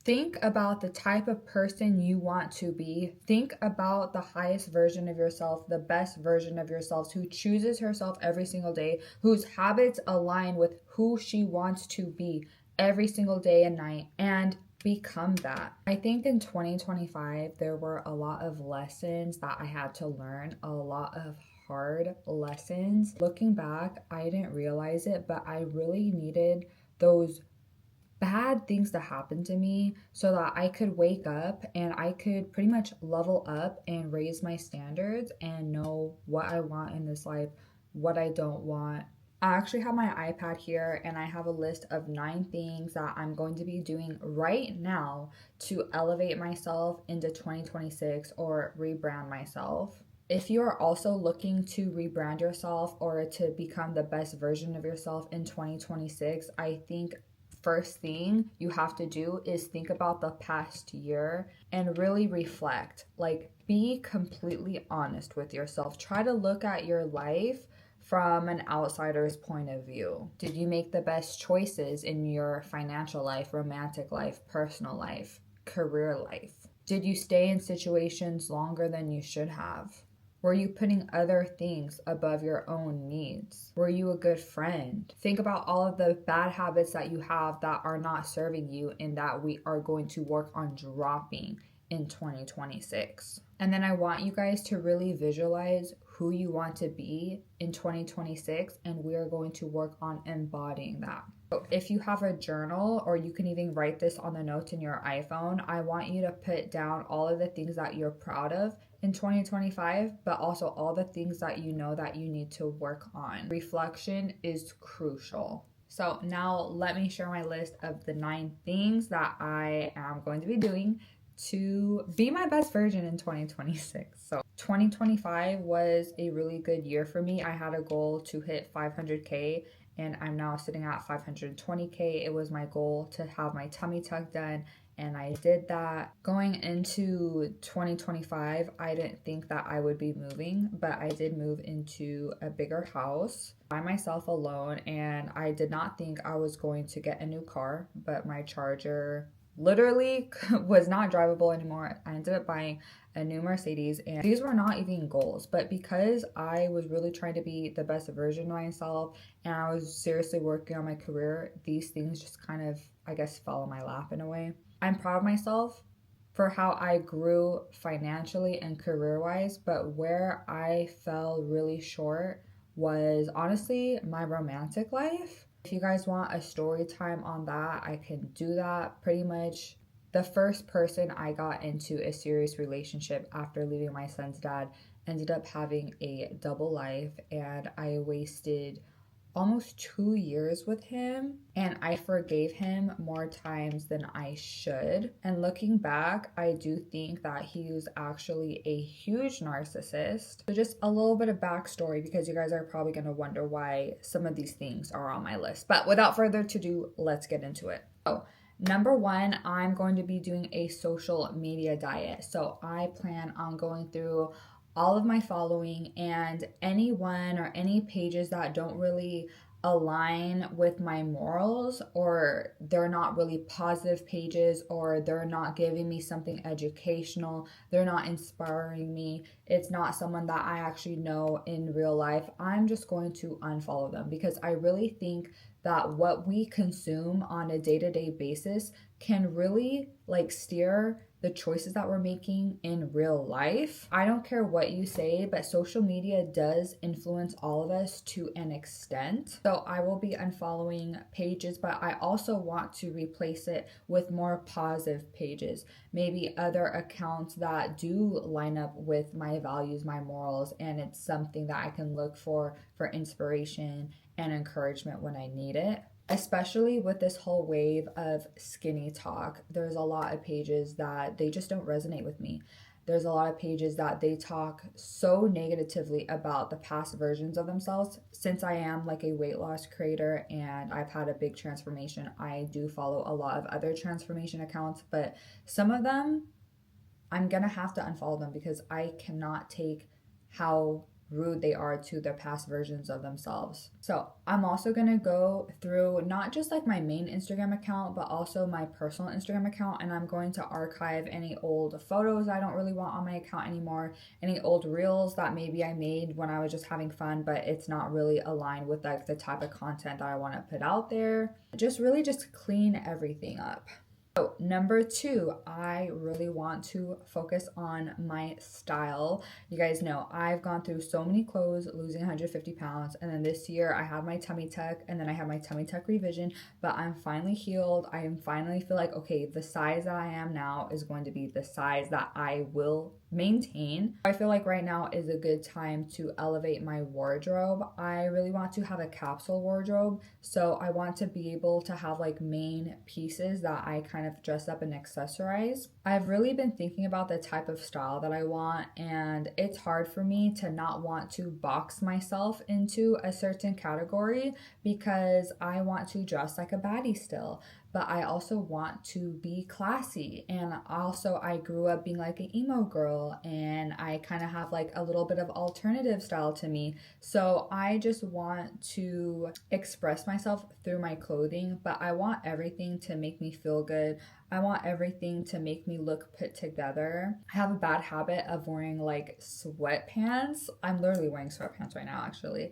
Think about the type of person you want to be. Think about the highest version of yourself, the best version of yourself, who chooses herself every single day, whose habits align with who she wants to be every single day and night, and become that. I think in 2025, there were a lot of lessons that I had to learn, a lot of hard lessons. Looking back, I didn't realize it, but I really needed those bad things to happen to me so that I could wake up and I could pretty much level up and raise my standards and know what I want in this life, what I don't want. I actually have my iPad here and I have a list of 9 things that I'm going to be doing right now to elevate myself into 2026 or rebrand myself. If you are also looking to rebrand yourself or to become the best version of yourself in 2026, I think first thing you have to do is think about the past year and really reflect. Like, be completely honest with yourself. Try to look at your life from an outsider's point of view. Did you make the best choices in your financial life, romantic life, personal life, career life? Did you stay in situations longer than you should have? Were you putting other things above your own needs? Were you a good friend? Think about all of the bad habits that you have that are not serving you and that we are going to work on dropping in 2026. And then I want you guys to really visualize who you want to be in 2026, and we are going to work on embodying that. So if you have a journal, or you can even write this on the notes in your iPhone, I want you to put down all of the things that you're proud of in 2025, but also all the things that you know that you need to work on. Reflection is crucial. So now let me share my list of the 9 things that I am going to be doing to be my best version in 2026. So 2025 was a really good year for me. I had a goal to hit 500K and I'm now sitting at 520K. It was my goal to have my tummy tuck done, and I did that. Going into 2025, I didn't think that I would be moving, but I did move into a bigger house by myself alone, and I did not think I was going to get a new car, but my Charger literally was not drivable anymore. I ended up buying a new Mercedes, and these were not even goals, but because I was really trying to be the best version of myself and I was seriously working on my career, these things just kind of, I guess, fell in my lap in a way. I'm proud of myself for how I grew financially and career-wise, but where I fell really short was honestly my romantic life. If you guys want a story time on that, I can do that. Pretty much the first person I got into a serious relationship after leaving my son's dad ended up having a double life, and I wasted almost 2 years with him, and I forgave him more times than I should. And looking back, I do think that he was actually a huge narcissist. So just a little bit of backstory, because you guys are probably going to wonder why some of these things are on my list. But without further ado, let's get into it. So number one, I'm going to be doing a social media diet. So I plan on going through all of my following and anyone or any pages that don't really align with my morals, or they're not really positive pages, or they're not giving me something educational, they're not inspiring me, it's not someone that I actually know in real life, I'm just going to unfollow them, because I really think that what we consume on a day-to-day basis can really steer the choices that we're making in real life. I don't care what you say, but social media does influence all of us to an extent. So I will be unfollowing pages, but I also want to replace it with more positive pages. Maybe other accounts that do line up with my values, my morals, and it's something that I can look for inspiration and encouragement when I need it. Especially with this whole wave of skinny talk, there's a lot of pages that they just don't resonate with me. There's a lot of pages that they talk so negatively about the past versions of themselves. Since I am a weight loss creator and I've had a big transformation, I do follow a lot of other transformation accounts, but some of them, I'm gonna have to unfollow them because I cannot take how rude they are to their past versions of themselves. So I'm also gonna go through not just like my main Instagram account, but also my personal Instagram account, and I'm going to archive any old photos I don't really want on my account anymore, any old reels that maybe I made when I was just having fun, but it's not really aligned with like the type of content that I want to put out there. Just really just clean everything up. So, number two, I really want to focus on my style. You guys know I've gone through so many clothes, losing 150 pounds, and then this year I have my tummy tuck, and then I have my tummy tuck revision, but I'm finally healed. I am finally feel like, okay, the size that I am now is going to be the size that I will maintain. I feel like right now is a good time to elevate my wardrobe. I really want to have a capsule wardrobe, so I want to be able to have like main pieces that I kind of dress up and accessorize. I've really been thinking about the type of style that I want, and it's hard for me to not want to box myself into a certain category because I want to dress like a baddie still, but I also want to be classy. And also, I grew up being like an emo girl, and I kind of have like a little bit of alternative style to me. So I just want to express myself through my clothing, but I want everything to make me feel good. I want everything to make me look put together. I have a bad habit of wearing like sweatpants. I'm literally wearing sweatpants right now, actually,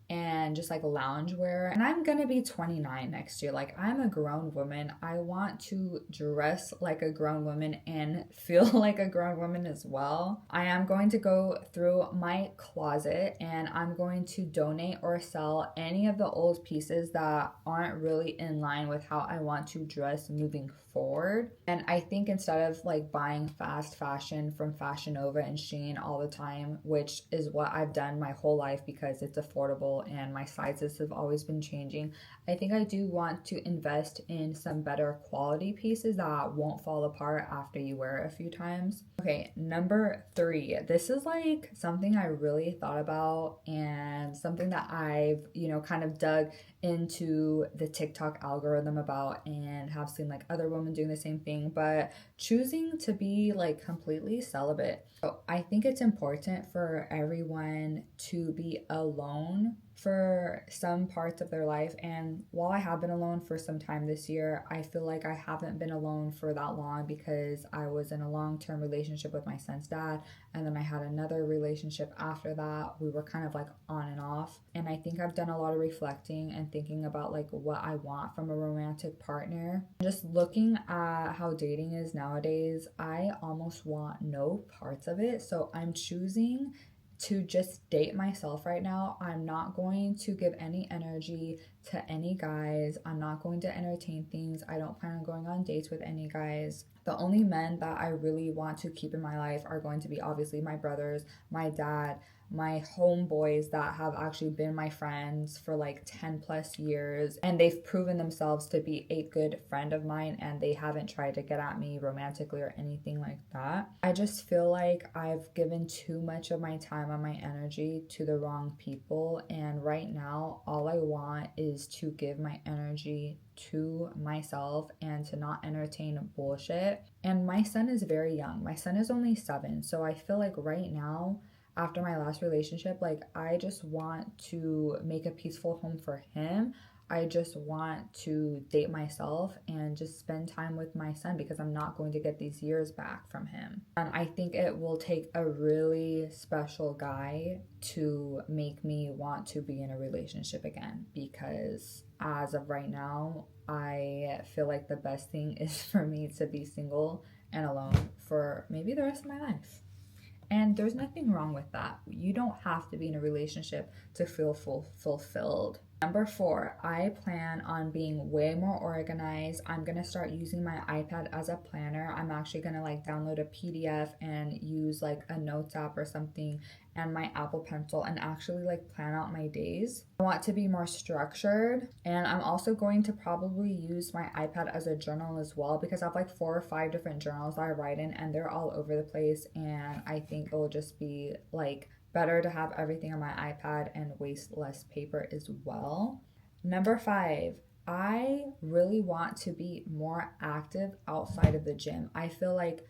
and just like lounge wear. And I'm gonna be 29 next year. Like, I'm a grown woman. I want to dress like a grown woman and feel like a grown woman as well. I am going to go through my closet and I'm going to donate or sell any of the old pieces that aren't really in line with how I want to dress moving forward. And I think instead of like buying fast fashion from Fashion Nova and Shein all the time, which is what I've done my whole life because it's affordable and my sizes have always been changing, I think I do want to invest in some better quality pieces that won't fall apart after you wear it a few times. Okay, number three. This is like something I really thought about and something that I've, kind of dug into the TikTok algorithm about and have seen like other women doing the same thing, but choosing to be like completely celibate. So I think it's important for everyone to be alone for some parts of their life. And while I have been alone for some time this year, I feel like I haven't been alone for that long because I was in a long-term relationship with my son's dad, and then I had another relationship after that. We were kind of like on and off. And I think I've done a lot of reflecting and thinking about like what I want from a romantic partner. Just looking at how dating is nowadays, I almost want no parts of it. So I'm choosing to just date myself right now. I'm not going to give any energy to any guys. I'm not going to entertain things. I don't plan on going on dates with any guys. The only men that I really want to keep in my life are going to be obviously my brothers, my dad, my homeboys that have actually been my friends for like 10 plus years, and they've proven themselves to be a good friend of mine, and they haven't tried to get at me romantically or anything like that. I just feel like I've given too much of my time and my energy to the wrong people, and right now all I want is to give my energy to myself and to not entertain bullshit. And my son is very young. My son is only 7, so I feel like right now, after my last relationship, like, I just want to make a peaceful home for him. I just want to date myself and just spend time with my son because I'm not going to get these years back from him. And I think it will take a really special guy to make me want to be in a relationship again, because as of right now, I feel like the best thing is for me to be single and alone for maybe the rest of my life. And there's nothing wrong with that. You don't have to be in a relationship to feel fulfilled. Number 4, I plan on being way more organized. I'm gonna start using my iPad as a planner. I'm actually gonna like download a PDF and use like a notes app or something and my Apple Pencil and actually like plan out my days. I want to be more structured, and I'm also going to probably use my iPad as a journal as well, because I have like 4 or 5 different journals that I write in and they're all over the place, and I think it'll just be like better to have everything on my iPad and waste less paper as well. Number 5, I really want to be more active outside of the gym. I feel like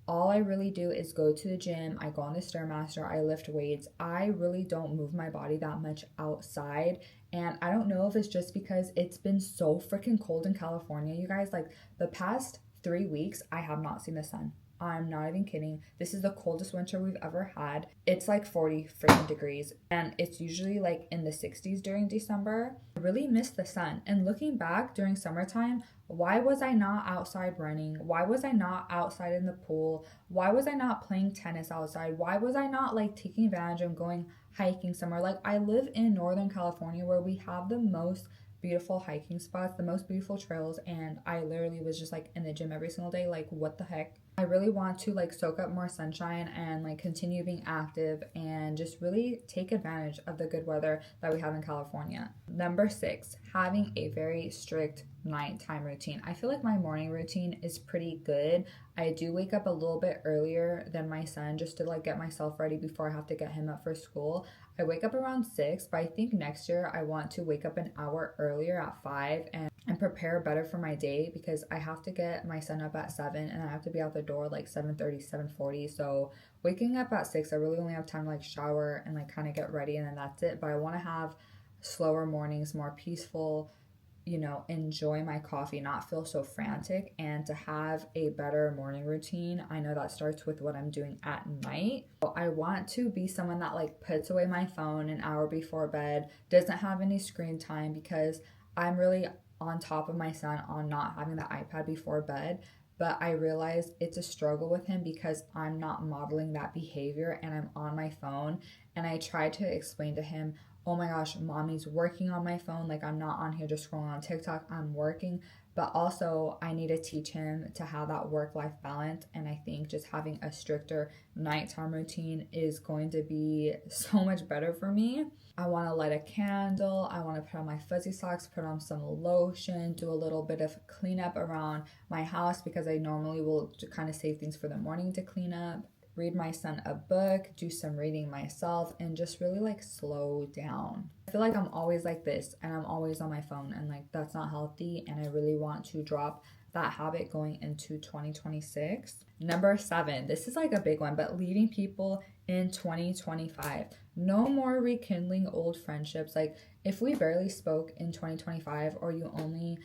All I really do is go to the gym, I go on the Stairmaster, I lift weights. I really don't move my body that much outside. And I don't know if it's just because it's been so freaking cold in California, you guys. Like the past 3 weeks, I have not seen the sun. I'm not even kidding. This is the coldest winter we've ever had. It's like 40 freaking degrees, and it's usually like in the 60s during December. I really miss the sun. And looking back during summertime, why was I not outside running? Why was I not outside in the pool? Why was I not playing tennis outside? Why was I not like taking advantage of going hiking somewhere? Like I live in Northern California where we have the most beautiful hiking spots, the most beautiful trails, and I literally was just like in the gym every single day. Like what the heck? I really want to like soak up more sunshine and like continue being active and just really take advantage of the good weather that we have in California. Number 6, having a very strict nighttime routine. I feel like my morning routine is pretty good. I do wake up a little bit earlier than my son just to like get myself ready before I have to get him up for school. I wake up around 6, but I think next year I want to wake up an hour earlier at 5 and prepare better for my day because I have to get my son up at 7 and I have to be out the door like 7:30, 7:40. So waking up at 6, I really only have time to like shower and like kind of get ready and then that's it. But I want to have slower mornings, more peaceful, enjoy my coffee, not feel so frantic, and to have a better morning routine. I know that starts with what I'm doing at night. So I want to be someone that like puts away my phone an hour before bed, doesn't have any screen time because I'm really on top of my son on not having the iPad before bed. But I realize it's a struggle with him because I'm not modeling that behavior and I'm on my phone. And I try to explain to him, oh my gosh, mommy's working on my phone. Like I'm not on here just scrolling on TikTok, I'm working. But also I need to teach him to have that work-life balance. And I think just having a stricter nighttime routine is going to be so much better for me. I want to light a candle. I want to put on my fuzzy socks, put on some lotion, do a little bit of cleanup around my house because I normally will kind of save things for the morning to clean up. Read my son a book, do some reading myself, and just really like slow down. I feel like I'm always like this and I'm always on my phone and like that's not healthy and I really want to drop that habit going into 2026. Number 7, this is like a big one, but leaving people in 2025. No more rekindling old friendships. Like if we barely spoke in 2025 or you only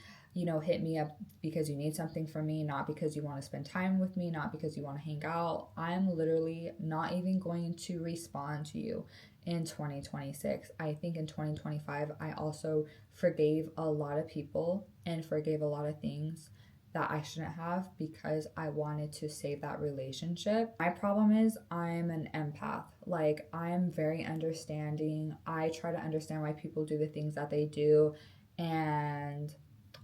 hit me up because you need something from me, not because you want to spend time with me, not because you want to hang out, I'm literally not even going to respond to you in 2026. I think in 2025, I also forgave a lot of people and forgave a lot of things that I shouldn't have because I wanted to save that relationship. My problem is I'm an empath. Like I'm very understanding. I try to understand why people do the things that they do and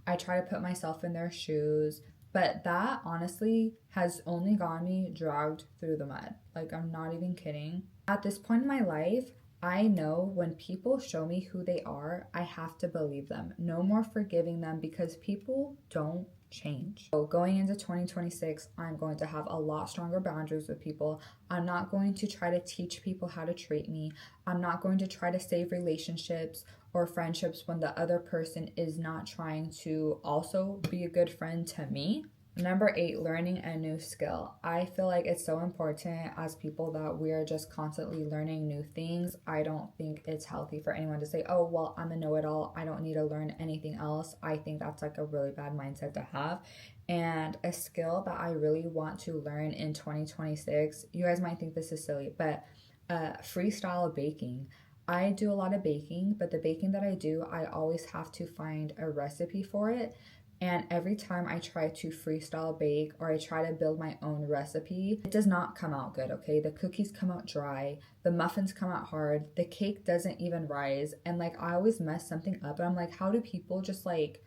I try to put myself in their shoes, but that honestly has only gotten me dragged through the mud. Like, I'm not even kidding. At this point in my life, I know when people show me who they are, I have to believe them. No more forgiving them because people don't change. So going into 2026, I'm going to have a lot stronger boundaries with people. I'm not going to try to teach people how to treat me. I'm not going to try to save relationships or friendships when the other person is not trying to also be a good friend to me. Number 8, learning a new skill. I feel like it's so important as people that we're just constantly learning new things. I don't think it's healthy for anyone to say, oh, well, I'm a know-it-all. I don't need to learn anything else. I think that's like a really bad mindset to have. And a skill that I really want to learn in 2026, you guys might think this is silly, but freestyle baking. I do a lot of baking, but the baking that I do, I always have to find a recipe for it. And every time I try to freestyle bake or I try to build my own recipe, it does not come out good, okay? The cookies come out dry, the muffins come out hard, the cake doesn't even rise, and like I always mess something up and I'm like, how do people just like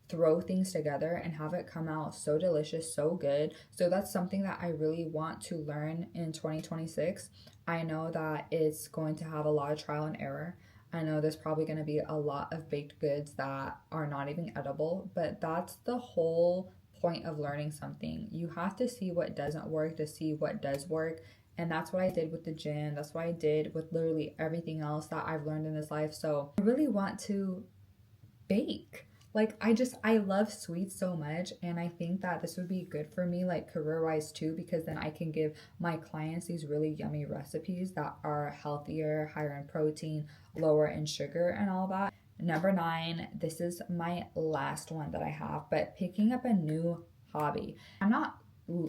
throw things together and have it come out so delicious, so good? So that's something that I really want to learn in 2026. I know that it's going to have a lot of trial and error. I know there's probably going to be a lot of baked goods that are not even edible, but that's the whole point of learning something. You have to see what doesn't work to see what does work. And that's what I did with the gym. That's what I did with literally everything else that I've learned in this life. So I really want to bake. Like I love sweets so much, and I think that this would be good for me like career-wise too, because then I can give my clients these really yummy recipes that are healthier, higher in protein, lower in sugar and all that. Number 9, this is my last one that I have, but picking up a new hobby. I'm not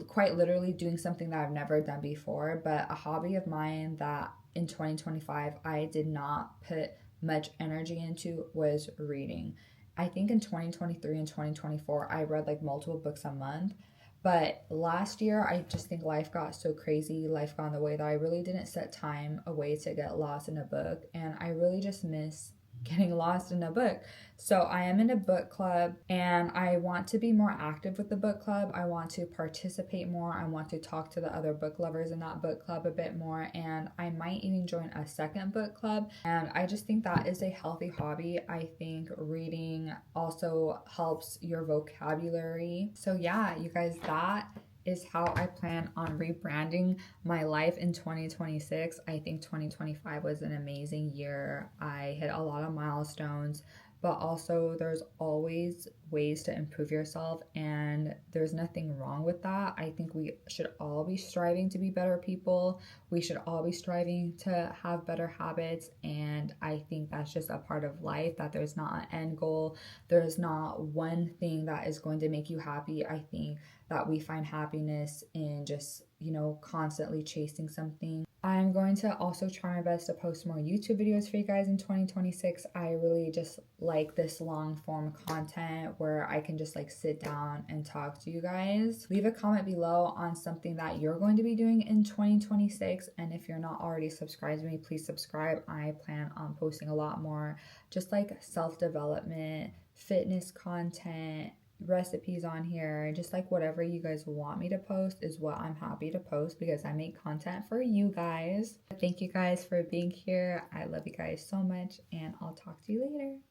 quite literally doing something that I've never done before, but a hobby of mine that in 2025 I did not put much energy into was reading. I think in 2023 and 2024, I read like multiple books a month. But last year, I just think life got so crazy, life got in the way that I really didn't set time away to get lost in a book. And I really just miss getting lost in a book. So I am in a book club and I want to be more active with the book club. I want to participate more. I want to talk to the other book lovers in that book club a bit more. And I might even join a second book club. And I just think that is a healthy hobby. I think reading also helps your vocabulary. So yeah, you guys, that is how I plan on rebranding my life in 2026. I think 2025 was an amazing year. I hit a lot of milestones, but also there's always ways to improve yourself, and there's nothing wrong with that. I think we should all be striving to be better people. We should all be striving to have better habits, and I think that's just a part of life, that there's not an end goal. There's not one thing that is going to make you happy. I think that we find happiness in just, constantly chasing something. I'm going to also try my best to post more YouTube videos for you guys in 2026. I really just like this long form content where I can just like sit down and talk to you guys. Leave a comment below on something that you're going to be doing in 2026. And if you're not already subscribed to me, please subscribe. I plan on posting a lot more just like self-development, fitness content, recipes on here. Just like whatever you guys want me to post is what I'm happy to post, because I make content for you guys. Thank you guys for being here. I love you guys so much, and I'll talk to you later.